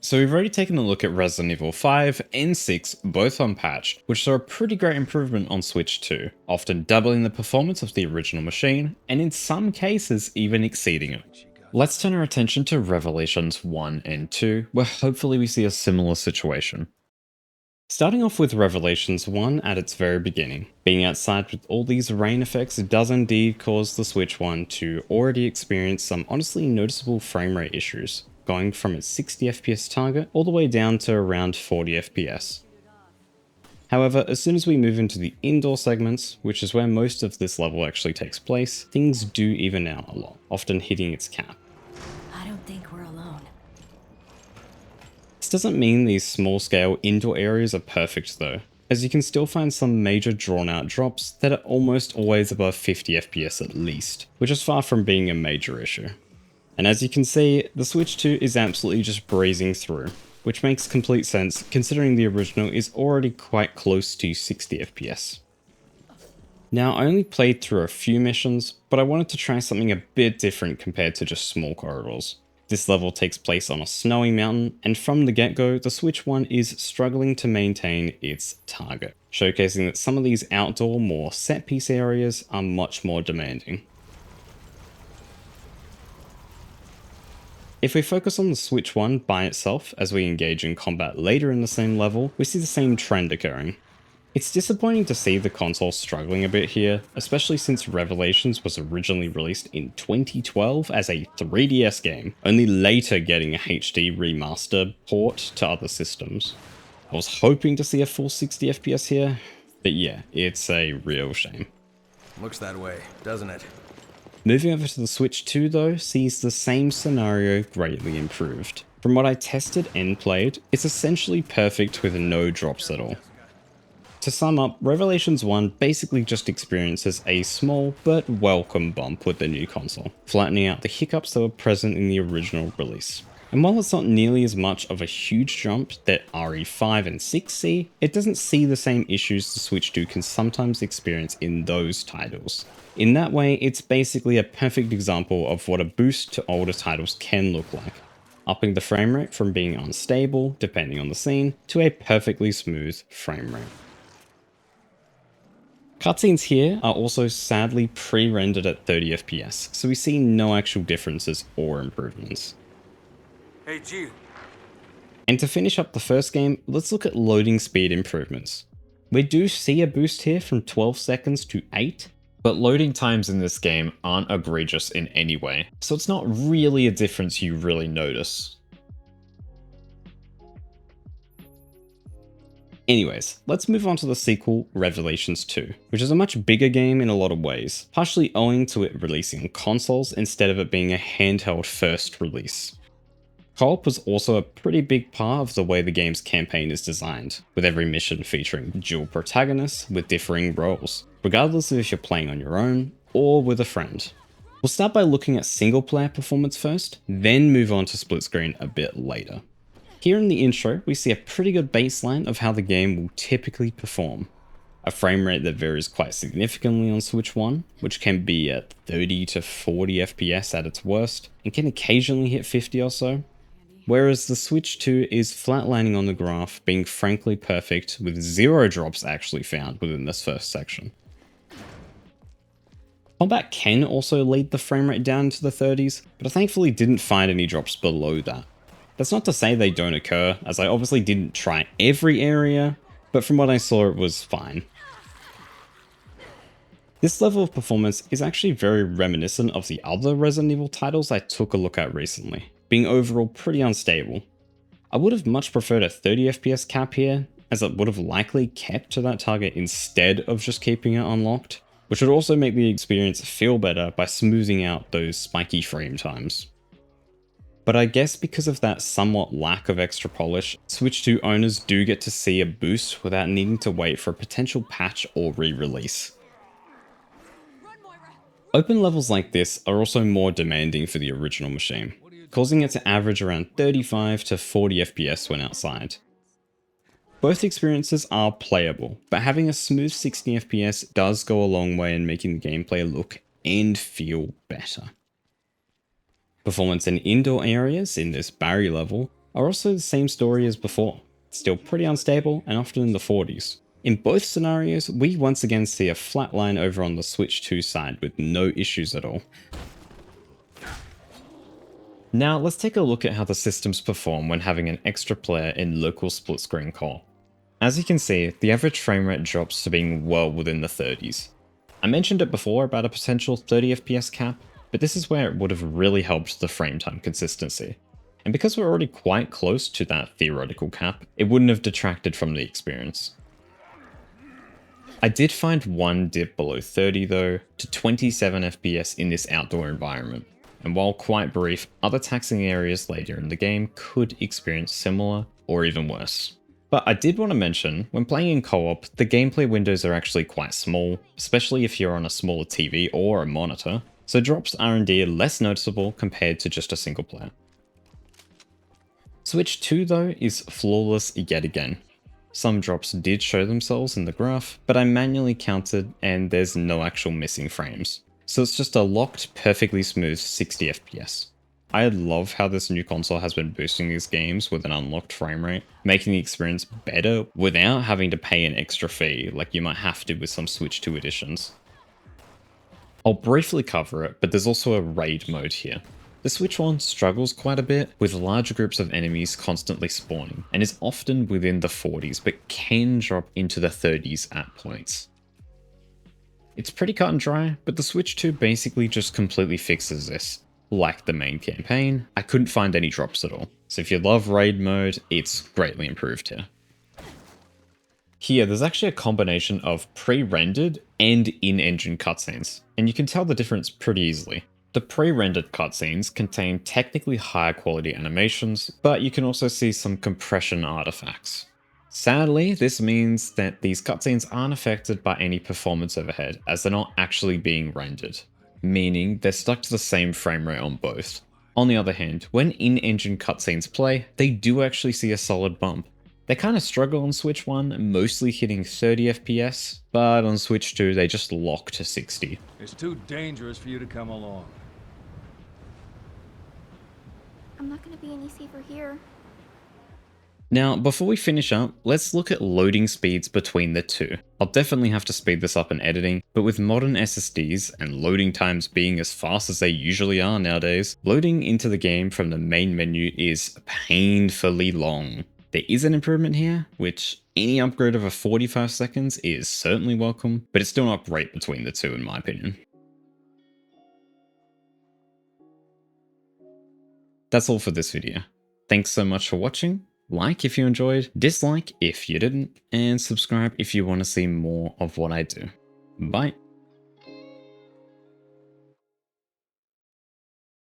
So we've already taken a look at Resident Evil 5 and 6, both unpatched, which saw a pretty great improvement on Switch 2, often doubling the performance of the original machine, and in some cases even exceeding it. Let's turn our attention to Revelations 1 and 2, where hopefully we see a similar situation. Starting off with Revelations 1 at its very beginning. Being outside with all these rain effects does indeed cause the Switch 1 to already experience some honestly noticeable frame rate issues, going from its 60 FPS target all the way down to around 40 FPS. However, as soon as we move into the indoor segments, which is where most of this level actually takes place, things do even out a lot, often hitting its cap. I don't think we're alone. This doesn't mean these small-scale indoor areas are perfect though, as you can still find some major drawn-out drops that are almost always above 50 FPS at least, which is far from being a major issue. And as you can see, the Switch 2 is absolutely just breezing through, which makes complete sense considering the original is already quite close to 60 FPS. Now, I only played through a few missions, but I wanted to try something a bit different compared to just small corridors. This level takes place on a snowy mountain, and from the get-go, the Switch 1 is struggling to maintain its target, showcasing that some of these outdoor, more set-piece areas are much more demanding. If we focus on the Switch 1 by itself as we engage in combat later in the same level, we see the same trend occurring. It's disappointing to see the console struggling a bit here, especially since Revelations was originally released in 2012 as a 3DS game, only later getting a HD remaster port to other systems. I was hoping to see a full 60 FPS here, but yeah, it's a real shame. Looks that way, doesn't it? Moving over to the Switch 2 though sees the same scenario greatly improved. From what I tested and played, it's essentially perfect with no drops at all. To sum up, Revelations 1 basically just experiences a small but welcome bump with the new console, flattening out the hiccups that were present in the original release. And while it's not nearly as much of a huge jump that RE5 and 6 see, it doesn't see the same issues the Switch 2 can sometimes experience in those titles. In that way, it's basically a perfect example of what a boost to older titles can look like, upping the frame rate from being unstable, depending on the scene, to a perfectly smooth frame rate. Cutscenes here are also sadly pre-rendered at 30 FPS, so we see no actual differences or improvements. Hey, G. And to finish up the first game, let's look at loading speed improvements. We do see a boost here from 12 seconds to 8, but loading times in this game aren't egregious in any way, so it's not really a difference you really notice. Anyways, let's move on to the sequel, Revelations 2, which is a much bigger game in a lot of ways, partially owing to it releasing on consoles instead of it being a handheld first release. Co-op was also a pretty big part of the way the game's campaign is designed, with every mission featuring dual protagonists with differing roles, regardless of if you're playing on your own or with a friend. We'll start by looking at single player performance first, then move on to split screen a bit later. Here in the intro, we see a pretty good baseline of how the game will typically perform. A frame rate that varies quite significantly on Switch 1, which can be at 30 to 40 FPS at its worst, and can occasionally hit 50 or so. Whereas the Switch 2 is flatlining on the graph, being frankly perfect with 0 drops actually found within this first section. Combat can also lead the frame rate down into the 30s, but I thankfully didn't find any drops below that. That's not to say they don't occur, as I obviously didn't try every area, but from what I saw it was fine. This level of performance is actually very reminiscent of the other Resident Evil titles I took a look at recently, being overall pretty unstable. I would have much preferred a 30 FPS cap here, as it would have likely kept to that target instead of just keeping it unlocked, which would also make the experience feel better by smoothing out those spiky frame times. But I guess because of that somewhat lack of extra polish, Switch 2 owners do get to see a boost without needing to wait for a potential patch or re-release. Open levels like this are also more demanding for the original machine, causing it to average around 35 to 40 FPS when outside. Both experiences are playable, but having a smooth 60 FPS does go a long way in making the gameplay look and feel better. Performance in indoor areas in this Barry level are also the same story as before, still pretty unstable and often in the 40s. In both scenarios, we once again see a flat line over on the Switch 2 side with no issues at all. Now let's take a look at how the systems perform when having an extra player in local split screen co-op. As you can see, the average frame rate drops to being well within the 30s. I mentioned it before about a potential 30 FPS cap, but this is where it would have really helped the frame time consistency. And because we're already quite close to that theoretical cap, it wouldn't have detracted from the experience. I did find one dip below 30 though, to 27 FPS in this outdoor environment. And while quite brief, other taxing areas later in the game could experience similar or even worse. But I did want to mention, when playing in co-op, the gameplay windows are actually quite small, especially if you're on a smaller TV or a monitor, so drops are indeed less noticeable compared to just a single player. Switch 2 though is flawless yet again. Some drops did show themselves in the graph, but I manually counted and there's no actual missing frames. So it's just a locked, perfectly smooth 60 FPS. I love how this new console has been boosting these games with an unlocked frame rate, making the experience better without having to pay an extra fee like you might have to with some Switch 2 editions. I'll briefly cover it, but there's also a raid mode here. The Switch one struggles quite a bit, with large groups of enemies constantly spawning, and is often within the 40s, but can drop into the 30s at points. It's pretty cut and dry, but the Switch 2 basically just completely fixes this. Like the main campaign, I couldn't find any drops at all, so if you love raid mode, it's greatly improved here. Here, there's actually a combination of pre-rendered and in-engine cutscenes, and you can tell the difference pretty easily. The pre-rendered cutscenes contain technically higher quality animations, but you can also see some compression artifacts. Sadly, this means that these cutscenes aren't affected by any performance overhead, as they're not actually being rendered, meaning they're stuck to the same frame rate on both. On the other hand, when in-engine cutscenes play, they do actually see a solid bump. They kind of struggle on Switch 1, mostly hitting 30 FPS, but on Switch 2 they just lock to 60. It's too dangerous for you to come along. I'm not gonna be any safer here. Now, before we finish up, let's look at loading speeds between the two. I'll definitely have to speed this up in editing, but with modern SSDs and loading times being as fast as they usually are nowadays, loading into the game from the main menu is painfully long. There is an improvement here, which any upgrade over 45 seconds is certainly welcome, but it's still not great between the two in my opinion. That's all for this video. Thanks so much for watching. Like if you enjoyed, dislike if you didn't, and subscribe if you want to see more of what I do. Bye.